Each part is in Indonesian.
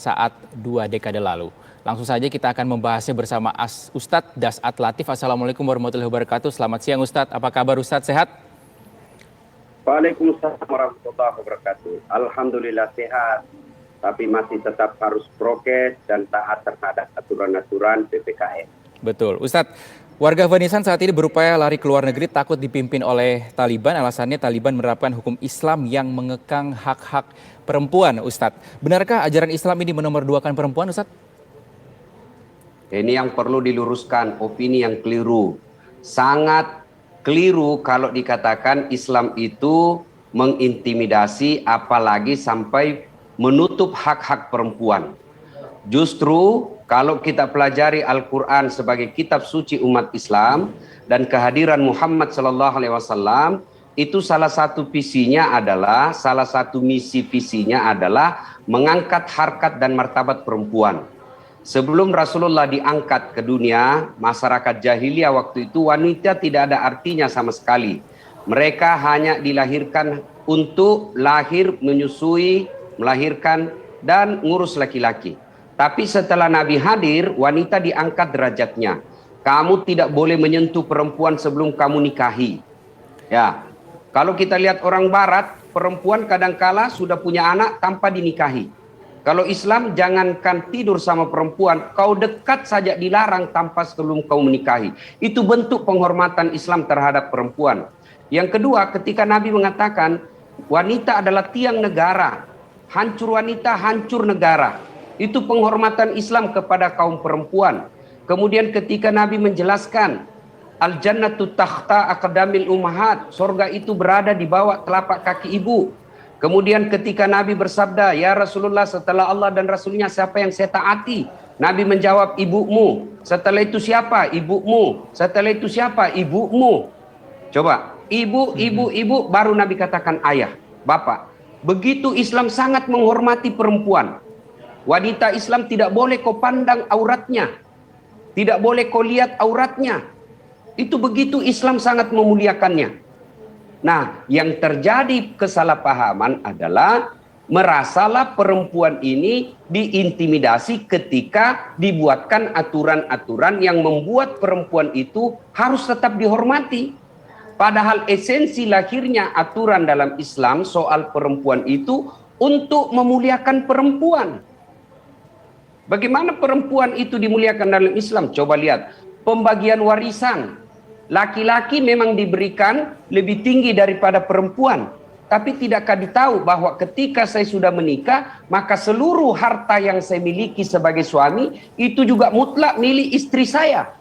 saat 2 dekade lalu. Langsung saja kita akan membahasnya bersama Ustadz Das'at Latif. Assalamualaikum warahmatullahi wabarakatuh. Selamat siang Ustadz, apa kabar Ustadz, sehat? Waalaikumsalam warahmatullahi wabarakatuh. Alhamdulillah sehat, tapi masih tetap harus prokes dan taat terhadap aturan-aturan PPKM. Betul. Ustadz, warga Afghanistan saat ini berupaya lari ke luar negeri takut dipimpin oleh Taliban. Alasannya Taliban menerapkan hukum Islam yang mengekang hak-hak perempuan, Ustadz. Benarkah ajaran Islam ini menomorduakan perempuan, Ustadz? Ini yang perlu diluruskan, opini yang keliru. Sangat keliru kalau dikatakan Islam itu mengintimidasi, apalagi sampai menutup hak-hak perempuan. Justru kalau kita pelajari Al-Quran sebagai kitab suci umat Islam dan kehadiran Muhammad SAW, itu salah satu visinya adalah, salah satu misi visinya adalah mengangkat harkat dan martabat perempuan. Sebelum Rasulullah diangkat ke dunia, masyarakat jahiliyah waktu itu wanita tidak ada artinya sama sekali. Mereka hanya dilahirkan untuk lahir, menyusui, melahirkan, dan ngurus laki-laki. Tapi setelah Nabi hadir, wanita diangkat derajatnya. Kamu tidak boleh menyentuh perempuan sebelum kamu nikahi. Ya, kalau kita lihat orang Barat, perempuan kadangkala sudah punya anak tanpa dinikahi. Kalau Islam, jangankan tidur sama perempuan, kau dekat saja dilarang tanpa sebelum kau menikahi. Itu bentuk penghormatan Islam terhadap perempuan. Yang kedua, ketika Nabi mengatakan wanita adalah tiang negara, hancur wanita, hancur negara. Itu penghormatan Islam kepada kaum perempuan. Kemudian ketika Nabi menjelaskan al-jannatu takhta aqdamil ummahat, surga itu berada di bawah telapak kaki ibu. Kemudian ketika Nabi bersabda, ya Rasulullah, setelah Allah dan Rasulnya siapa yang saya taati? Nabi menjawab, ibumu. Setelah itu siapa? Ibumu. Setelah itu siapa? Ibumu. Coba, ibu, baru Nabi katakan ayah, bapak. Begitu Islam sangat menghormati perempuan. Wanita Islam tidak boleh kau pandang auratnya. Tidak boleh kau lihat auratnya. Itu begitu Islam sangat memuliakannya. Nah, yang terjadi kesalahpahaman adalah merasalah perempuan ini diintimidasi ketika dibuatkan aturan-aturan yang membuat perempuan itu harus tetap dihormati. Padahal esensi lahirnya aturan dalam Islam soal perempuan itu untuk memuliakan perempuan. Bagaimana perempuan itu dimuliakan dalam Islam? Coba lihat, pembagian warisan. Laki-laki memang diberikan lebih tinggi daripada perempuan. Tapi tidakkah ditahu bahwa ketika saya sudah menikah, maka seluruh harta yang saya miliki sebagai suami, itu juga mutlak milik istri saya.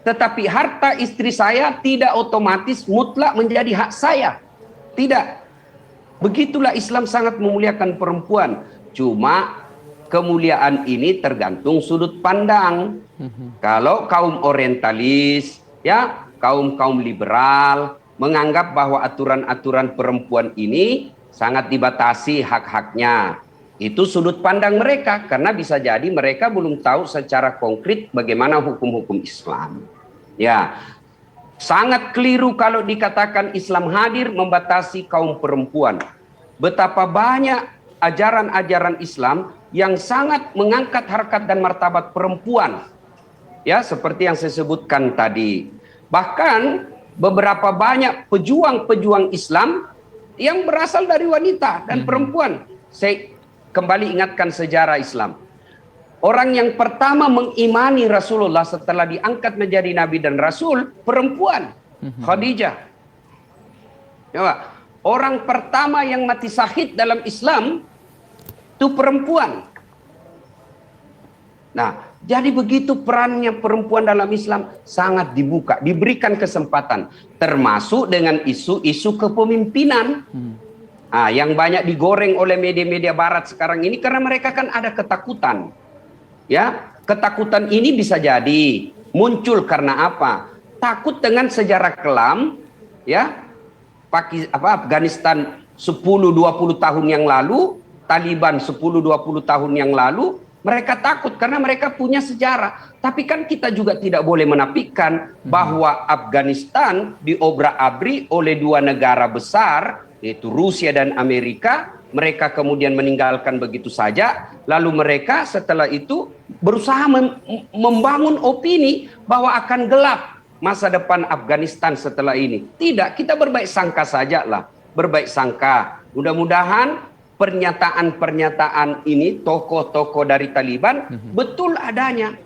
Tetapi harta istri saya tidak otomatis mutlak menjadi hak saya. Tidak. Begitulah Islam sangat memuliakan perempuan. Cuma kemuliaan ini tergantung sudut pandang. Kalau kaum orientalis, ya, kaum liberal menganggap bahwa aturan-aturan perempuan ini sangat dibatasi hak-haknya. Itu sudut pandang mereka, karena bisa jadi mereka belum tahu secara konkret bagaimana hukum-hukum Islam. Ya, sangat keliru kalau dikatakan Islam hadir membatasi kaum perempuan. Betapa banyak ajaran-ajaran Islam yang sangat mengangkat harkat dan martabat perempuan. Ya, seperti yang saya sebutkan tadi. Bahkan beberapa banyak pejuang-pejuang Islam yang berasal dari wanita dan perempuan. Saya kembali ingatkan sejarah Islam. Orang yang pertama mengimani Rasulullah setelah diangkat menjadi Nabi dan Rasul, perempuan. Khadijah. Coba, orang pertama yang mati syahid dalam Islam itu perempuan. Nah, jadi begitu perannya perempuan dalam Islam sangat dibuka, diberikan kesempatan, termasuk dengan isu-isu kepemimpinan. Yang banyak digoreng oleh media-media Barat sekarang ini karena mereka kan ada ketakutan. Ya, ketakutan ini bisa jadi muncul karena apa? Takut dengan sejarah kelam, ya, Afghanistan 10-20 tahun yang lalu, Taliban 10-20 tahun yang lalu. Mereka takut karena mereka punya sejarah. Tapi kan kita juga tidak boleh menafikan bahwa Afghanistan diobrak-abrik oleh dua negara besar, yaitu Rusia dan Amerika, mereka kemudian meninggalkan begitu saja, lalu mereka setelah itu berusaha membangun opini bahwa akan gelap masa depan Afghanistan setelah ini. Tidak, kita berbaik sangka saja lah, berbaik sangka. Mudah-mudahan pernyataan-pernyataan ini tokoh-tokoh dari Taliban betul adanya.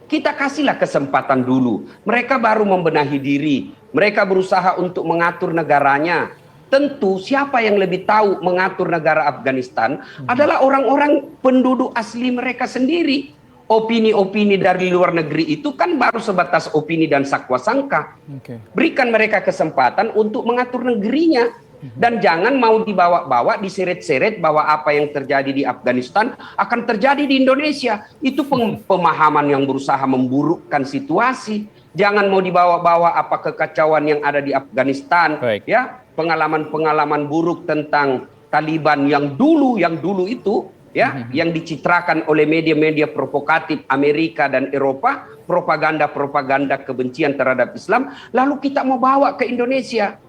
Kita kasihlah kesempatan dulu. Mereka baru membenahi diri. Mereka berusaha untuk mengatur negaranya. Tentu siapa yang lebih tahu mengatur negara Afghanistan adalah orang-orang penduduk asli mereka sendiri. Opini-opini dari luar negeri itu kan baru sebatas opini dan sakwa sangka. Berikan mereka kesempatan untuk mengatur negerinya. Dan jangan mau dibawa-bawa, diseret-seret bahwa apa yang terjadi di Afghanistan akan terjadi di Indonesia. Itu pemahaman yang berusaha memburukkan situasi. Jangan mau dibawa-bawa apa kekacauan yang ada di Afghanistan. Ya, pengalaman-pengalaman buruk tentang Taliban yang dulu itu, ya, yang dicitrakan oleh media-media provokatif Amerika dan Eropa, propaganda-propaganda kebencian terhadap Islam, lalu kita mau bawa ke Indonesia.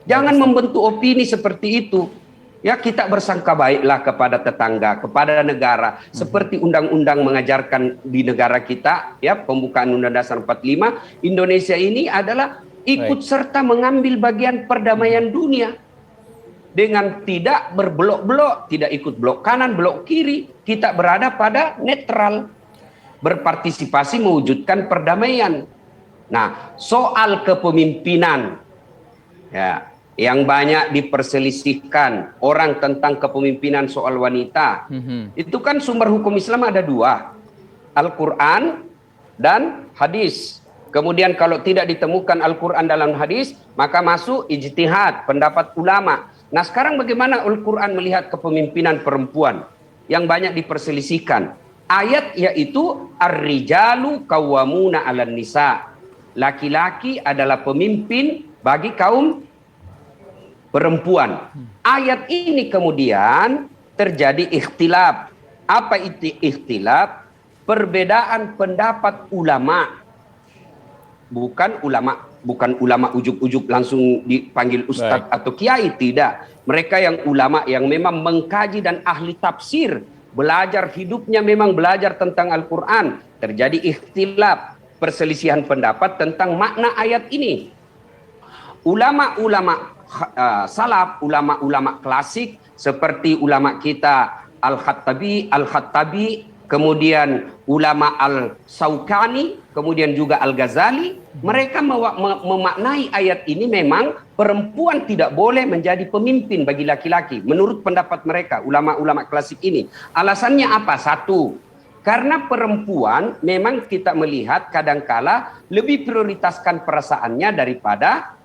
Jangan membentuk opini seperti itu. Ya, kita bersangka baiklah kepada tetangga, kepada negara. Seperti undang-undang mengajarkan di negara kita, ya, pembukaan Undang Dasar 45, Indonesia ini adalah ikut serta mengambil bagian perdamaian dunia. Dengan tidak berblok-blok, tidak ikut blok kanan, blok kiri, kita berada pada netral. Berpartisipasi mewujudkan perdamaian. Nah, soal kepemimpinan, ya, yang banyak diperselisihkan orang tentang kepemimpinan soal wanita. Itu kan sumber hukum Islam ada dua, Al-Quran dan hadis. Kemudian kalau tidak ditemukan Al-Quran dalam hadis, maka masuk ijtihad, pendapat ulama. Nah, sekarang bagaimana Al-Quran melihat kepemimpinan perempuan yang banyak diperselisihkan? Ayat yaitu ar-rijalu qawwamuna 'alan nisa. Laki-laki adalah pemimpin bagi kaum perempuan. Ayat ini kemudian terjadi ikhtilaf. Apa itu ikhtilaf? Perbedaan pendapat ulama. Bukan ulama ujuk-ujuk langsung dipanggil ustadz atau kiai, tidak. Mereka yang ulama yang memang mengkaji dan ahli tafsir, belajar hidupnya memang belajar tentang Al-Quran. Terjadi ikhtilaf, perselisihan pendapat tentang makna ayat ini. Ulama-ulama salaf, ulama-ulama klasik seperti ulama kita Al-Khattabi, kemudian ulama Al-Sawkani, kemudian juga Al-Ghazali, mereka memaknai ayat ini memang perempuan tidak boleh menjadi pemimpin bagi laki-laki. Menurut pendapat mereka, ulama-ulama klasik ini. Alasannya apa? Satu, karena perempuan memang kita melihat kadangkala lebih prioritaskan perasaannya daripada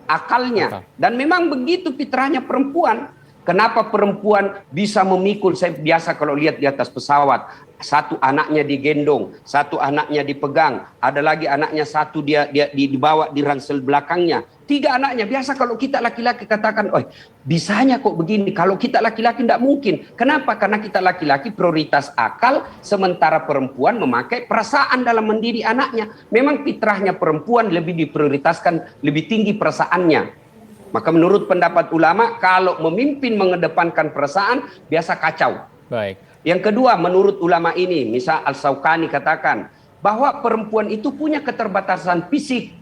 akalnya. Dan memang begitu fitrahnya perempuan. Kenapa perempuan bisa memikul? Saya biasa kalau lihat di atas pesawat, satu anaknya digendong, satu anaknya dipegang, ada lagi anaknya satu dia dibawa di ransel belakangnya, 3 anaknya. Biasa kalau kita laki-laki katakan, oh bisanya kok begini. Kalau kita laki-laki tidak mungkin. Kenapa? Karena kita laki-laki prioritas akal, sementara perempuan memakai perasaan dalam mendidik anaknya. Memang fitrahnya perempuan lebih diprioritaskan, lebih tinggi perasaannya. Maka menurut pendapat ulama, kalau memimpin mengedepankan perasaan, biasa kacau. Baik. Yang kedua, menurut ulama ini, misal Al-Sawkani katakan, bahwa perempuan itu punya keterbatasan fisik.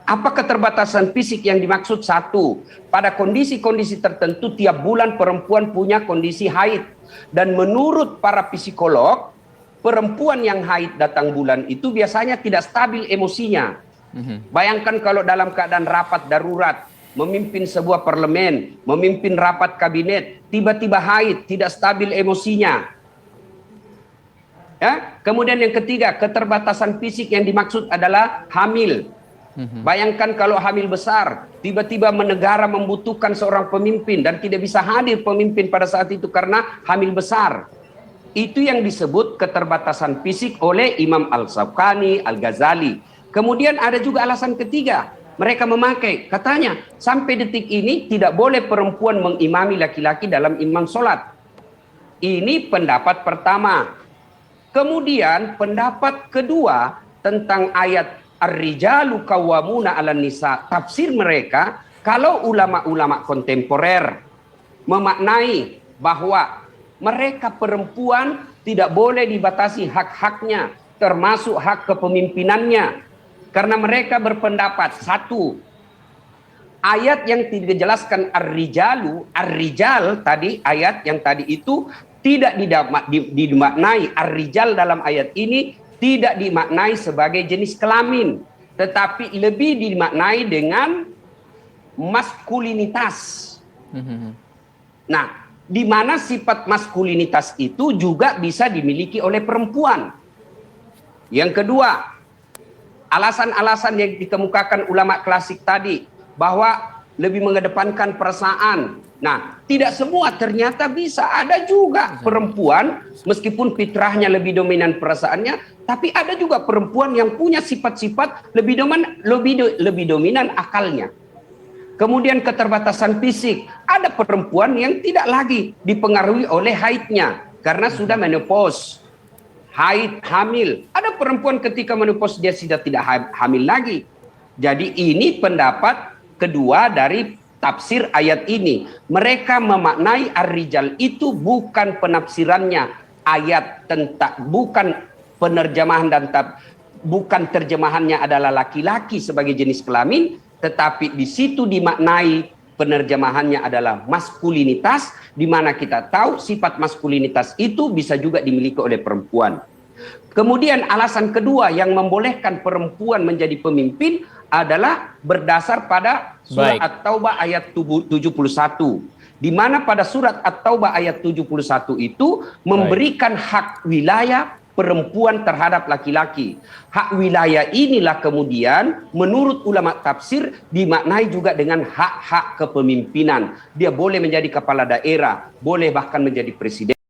Apa keterbatasan fisik yang dimaksud? Satu, pada kondisi-kondisi tertentu tiap bulan perempuan punya kondisi haid. Dan menurut para psikolog, perempuan yang haid datang bulan itu biasanya tidak stabil emosinya. Bayangkan kalau dalam keadaan rapat darurat, memimpin sebuah parlemen, memimpin rapat kabinet, tiba-tiba haid, tidak stabil emosinya. Ya? Kemudian yang ketiga, keterbatasan fisik yang dimaksud adalah hamil. Bayangkan kalau hamil besar, tiba-tiba negara membutuhkan seorang pemimpin dan tidak bisa hadir pemimpin pada saat itu karena hamil besar. Itu yang disebut keterbatasan fisik oleh Imam Al-Sawkani, Al-Ghazali. Kemudian ada juga alasan ketiga. Mereka memakai, katanya, sampai detik ini tidak boleh perempuan mengimami laki-laki dalam imam sholat. Ini pendapat pertama. Kemudian pendapat kedua tentang ayat Ar-rijalu qawwamuna 'alan nisa. Tafsir mereka, kalau ulama-ulama kontemporer memaknai bahwa mereka perempuan tidak boleh dibatasi hak-haknya, termasuk hak kepemimpinannya. Karena mereka berpendapat, satu, ayat yang tidak dijelaskan ar-rijal tadi, ayat yang tadi itu tidak dimaknai ar-rijal dalam ayat ini tidak dimaknai sebagai jenis kelamin, tetapi lebih dimaknai dengan maskulinitas. Nah, di mana sifat maskulinitas itu juga bisa dimiliki oleh perempuan. Yang kedua, alasan-alasan yang dikemukakan ulama klasik tadi, bahwa lebih mengedepankan perasaan. Nah, tidak semua ternyata bisa. Ada juga perempuan, meskipun fitrahnya lebih dominan perasaannya, tapi ada juga perempuan yang punya sifat-sifat lebih dominan akalnya. Kemudian keterbatasan fisik. Ada perempuan yang tidak lagi dipengaruhi oleh haidnya, karena sudah menopause. Haid, hamil. Ada perempuan ketika menopause dia sudah tidak hamil lagi. Jadi ini pendapat kedua dari tafsir ayat ini. Mereka memaknai ar-rijal itu bukan penafsirannya ayat tentang, bukan penerjemahan bukan terjemahannya adalah laki-laki sebagai jenis kelamin, tetapi di situ dimaknai penerjemahannya adalah maskulinitas, di mana kita tahu sifat maskulinitas itu bisa juga dimiliki oleh perempuan. Kemudian alasan kedua yang membolehkan perempuan menjadi pemimpin adalah berdasar pada surat At-Taubah ayat 71. Di mana pada surat At-Taubah ayat 71 itu memberikan hak wilayah perempuan terhadap laki-laki. Hak wilayah inilah kemudian menurut ulama tafsir dimaknai juga dengan hak-hak kepemimpinan. Dia boleh menjadi kepala daerah, boleh bahkan menjadi presiden.